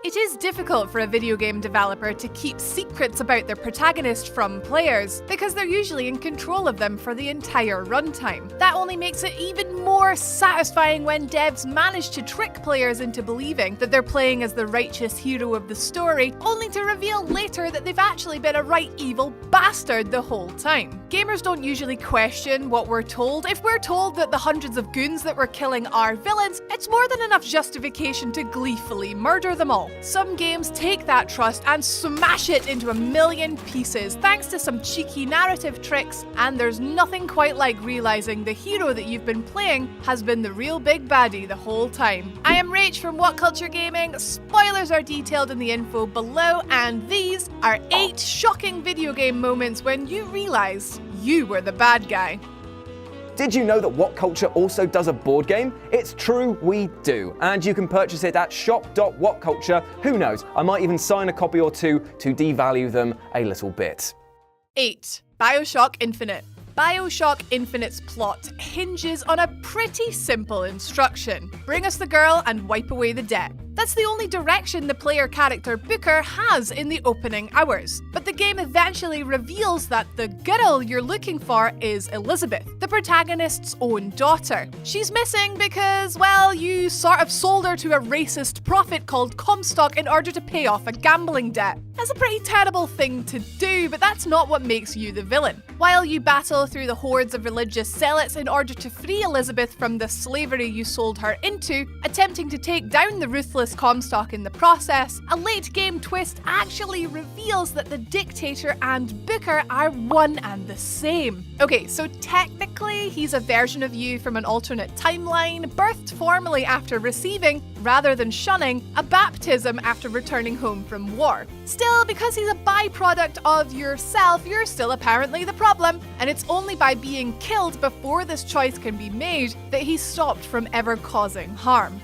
It is difficult for a video game developer to keep secrets about their protagonist from players, because they're usually in control of them for the entire runtime. That only makes it even more satisfying when devs manage to trick players into believing that they're playing as the righteous hero of the story, only to reveal later that they've actually been a right evil bastard the whole time. Gamers don't usually question what we're told. If we're told that the hundreds of goons that we're killing are villains, it's more than enough justification to gleefully murder them all. Some games take that trust and smash it into a million pieces thanks to some cheeky narrative tricks, and there's nothing quite like realizing the hero that you've been playing has been the real big baddie the whole time. I am Rach from WhatCulture Gaming. Spoilers are detailed in the info below, and these are 8 shocking video game moments when you realize you were the bad guy. Did you know that WhatCulture also does a board game? It's true, we do. And you can purchase it at shop.whatculture. Who knows, I might even sign a copy or two to devalue them a little bit. 8. Bioshock Infinite. Bioshock Infinite's plot hinges on a pretty simple instruction. Bring us the girl and wipe away the debt. That's the only direction the player character Booker has in the opening hours. But the game eventually reveals that the girl you're looking for is Elizabeth, the protagonist's own daughter. She's missing because, well, you sort of sold her to a racist prophet called Comstock in order to pay off a gambling debt. That's a pretty terrible thing to do, but that's not what makes you the villain. While you battle through the hordes of religious zealots in order to free Elizabeth from the slavery you sold her into, attempting to take down the ruthless Comstock in the process, a late-game twist actually reveals that the dictator and Booker are one and the same. Okay, so technically he's a version of you from an alternate timeline, birthed formally after receiving, rather than shunning, a baptism after returning home from war. Still, because he's a byproduct of yourself, you're still apparently the problem, and it's only by being killed before this choice can be made that he's stopped from ever causing harm.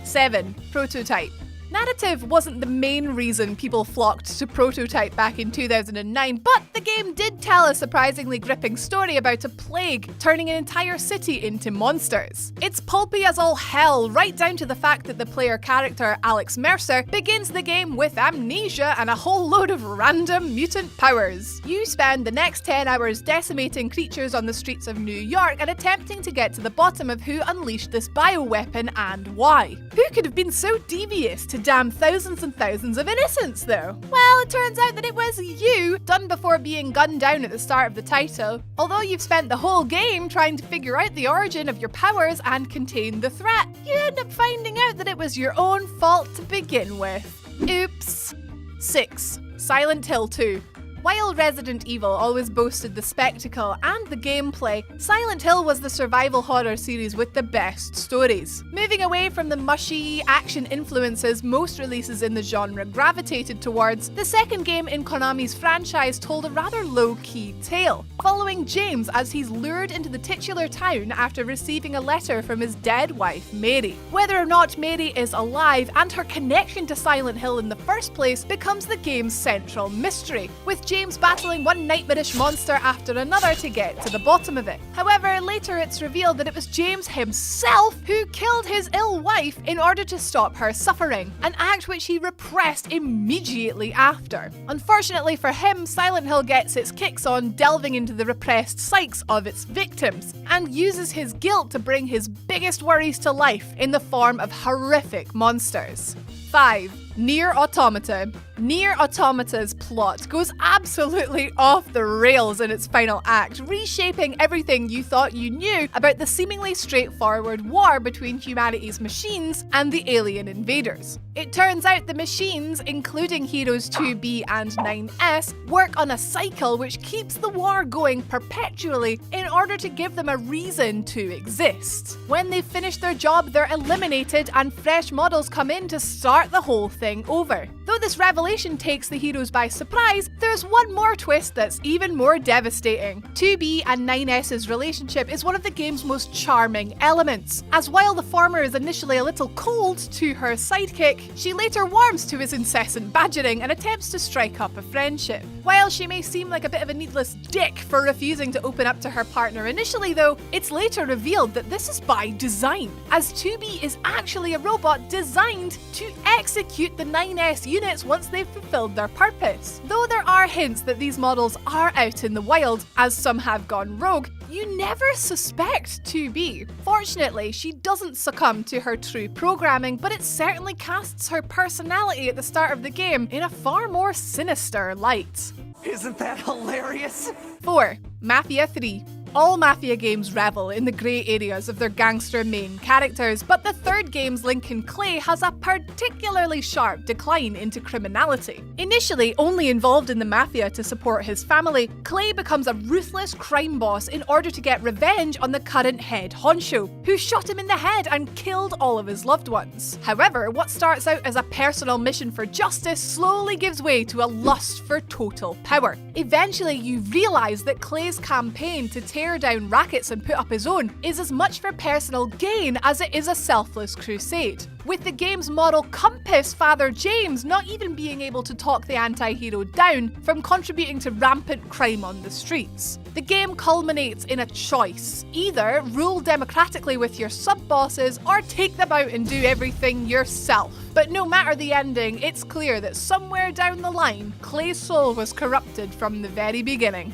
7. Prototype. Narrative wasn't the main reason people flocked to Prototype back in 2009, but the game did tell a surprisingly gripping story about a plague turning an entire city into monsters. It's pulpy as all hell, right down to the fact that the player character, Alex Mercer, begins the game with amnesia and a whole load of random mutant powers. You spend the next 10 hours decimating creatures on the streets of New York and attempting to get to the bottom of who unleashed this bioweapon and why. Who could have been so devious to damn thousands and thousands of innocents, though? Well, it turns out that it was you, done before being gunned down at the start of the title. Although you've spent the whole game trying to figure out the origin of your powers and contain the threat, you end up finding out that it was your own fault to begin with. Oops. 6. Silent Hill 2. While Resident Evil always boasted the spectacle and the gameplay, Silent Hill was the survival horror series with the best stories. Moving away from the mushy action influences most releases in the genre gravitated towards, the second game in Konami's franchise told a rather low-key tale, following James as he's lured into the titular town after receiving a letter from his dead wife, Mary. Whether or not Mary is alive and her connection to Silent Hill in the first place becomes the game's central mystery, with James battling one nightmarish monster after another to get to the bottom of it. However, later it's revealed that it was James himself who killed his ill wife in order to stop her suffering, an act which he repressed immediately after. Unfortunately for him, Silent Hill gets its kicks on delving into the repressed psyches of its victims, and uses his guilt to bring his biggest worries to life in the form of horrific monsters. 5. Nier Automata. Nier Automata's plot goes absolutely off the rails in its final act, reshaping everything you thought you knew about the seemingly straightforward war between humanity's machines and the alien invaders. It turns out the machines, including Heroes 2B and 9S, work on a cycle which keeps the war going perpetually in order to give them a reason to exist. When they've finished their job, they're eliminated and fresh models come in to start the whole thing thing over. Though this revelation takes the heroes by surprise, there's one more twist that's even more devastating. 2B and 9S's relationship is one of the game's most charming elements, as while the former is initially a little cold to her sidekick, she later warms to his incessant badgering and attempts to strike up a friendship. While she may seem like a bit of a needless dick for refusing to open up to her partner initially though, it's later revealed that this is by design, as 2B is actually a robot designed to execute the 9S units once they've fulfilled their purpose. Though there are hints that these models are out in the wild, as some have gone rogue, you never suspect 2B. Fortunately, she doesn't succumb to her true programming, but it certainly casts her personality at the start of the game in a far more sinister light. Isn't that hilarious? 4. Mafia 3. All Mafia games revel in the grey areas of their gangster main characters, but the third game's Lincoln Clay has a particularly sharp decline into criminality. Initially only involved in the Mafia to support his family, Clay becomes a ruthless crime boss in order to get revenge on the current head honcho, who shot him in the head and killed all of his loved ones. However, what starts out as a personal mission for justice slowly gives way to a lust for total power. Eventually, you realise that Clay's campaign to tear down rackets and put up his own is as much for personal gain as it is a selfless crusade. With the game's moral compass, Father James not even being able to talk the anti-hero down from contributing to rampant crime on the streets. The game culminates in a choice. Either rule democratically with your sub-bosses or take them out and do everything yourself. But no matter the ending, it's clear that somewhere down the line, Clay's soul was corrupted from the very beginning.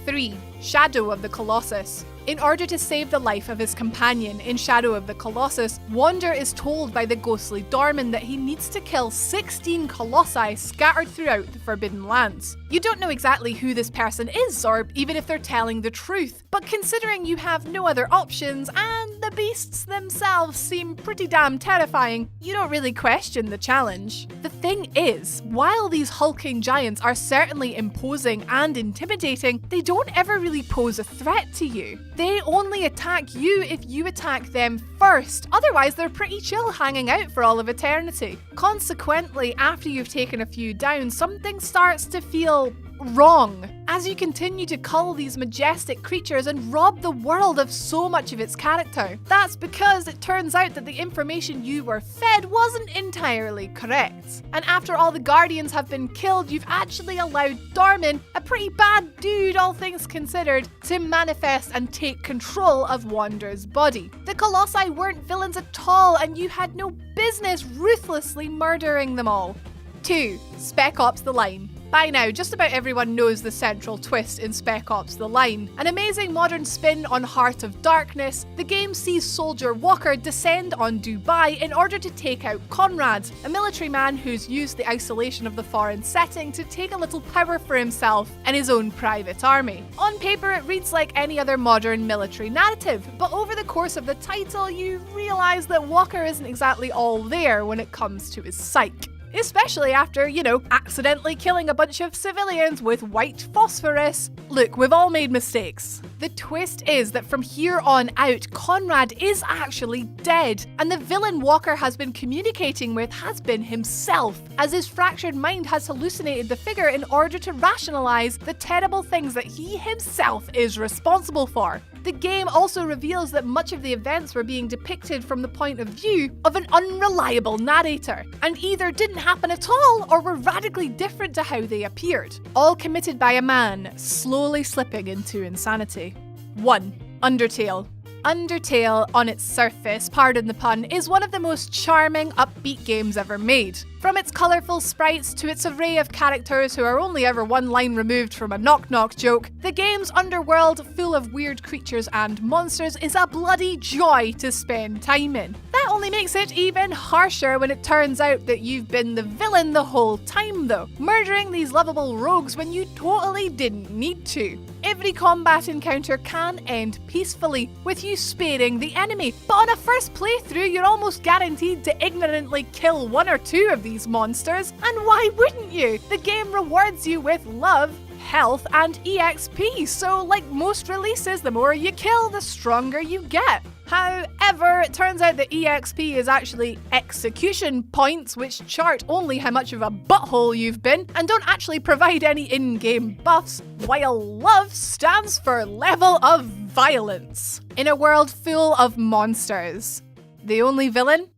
3. Shadow of the Colossus. In order to save the life of his companion in Shadow of the Colossus, Wander is told by the ghostly Dorman that he needs to kill 16 colossi scattered throughout the Forbidden Lands. You don't know exactly who this person is, or even if they're telling the truth, but considering you have no other options and the beasts themselves seem pretty damn terrifying, you don't really question the challenge. The thing is, while these hulking giants are certainly imposing and intimidating, they don't ever really pose a threat to you. They only attack you if you attack them first, otherwise they're pretty chill hanging out for all of eternity. Consequently, after you've taken a few down, something starts to feel wrong as you continue to cull these majestic creatures and rob the world of so much of its character. That's because it turns out that the information you were fed wasn't entirely correct. And after all the Guardians have been killed, you've actually allowed Dorman, a pretty bad dude all things considered, to manifest and take control of Wander's body. The Colossi weren't villains at all, and you had no business ruthlessly murdering them all. 2. Spec Ops: The Line. By now, just about everyone knows the central twist in Spec Ops: The Line. An amazing modern spin on Heart of Darkness, the game sees Soldier Walker descend on Dubai in order to take out Conrad, a military man who's used the isolation of the foreign setting to take a little power for himself and his own private army. On paper, it reads like any other modern military narrative, but over the course of the title, you realise that Walker isn't exactly all there when it comes to his psyche. Especially after, accidentally killing a bunch of civilians with white phosphorus. Look, we've all made mistakes. The twist is that from here on out, Conrad is actually dead, and the villain Walker has been communicating with has been himself, as his fractured mind has hallucinated the figure in order to rationalize the terrible things that he himself is responsible for. The game also reveals that much of the events were being depicted from the point of view of an unreliable narrator, and either didn't happen at all or were radically different to how they appeared, all committed by a man slowly slipping into insanity. 1. Undertale. Undertale, on its surface, pardon the pun, is one of the most charming, upbeat games ever made. From its colourful sprites to its array of characters who are only ever one line removed from a knock-knock joke, the game's underworld, full of weird creatures and monsters, is a bloody joy to spend time in. That only makes it even harsher when it turns out that you've been the villain the whole time though, murdering these lovable rogues when you totally didn't need to. Every combat encounter can end peacefully, with you sparing the enemy, but on a first playthrough you're almost guaranteed to ignorantly kill one or two of these monsters, and why wouldn't you? The game rewards you with love, health, and EXP, so like most releases, the more you kill, the stronger you get. However, it turns out that EXP is actually execution points, which chart only how much of a butthole you've been and don't actually provide any in-game buffs, while love stands for level of violence. In a world full of monsters, the only villain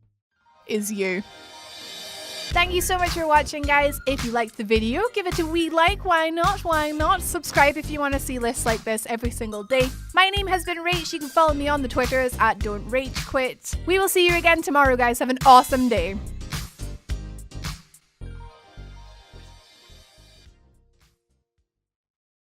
is you. Thank you so much for watching, guys. If you liked the video, give it a wee like. Why not? Why not? Subscribe if you want to see lists like this every single day. My name has been Rach. You can follow me on the Twitters at Don'tRageQuit. We will see you again tomorrow, guys. Have an awesome day.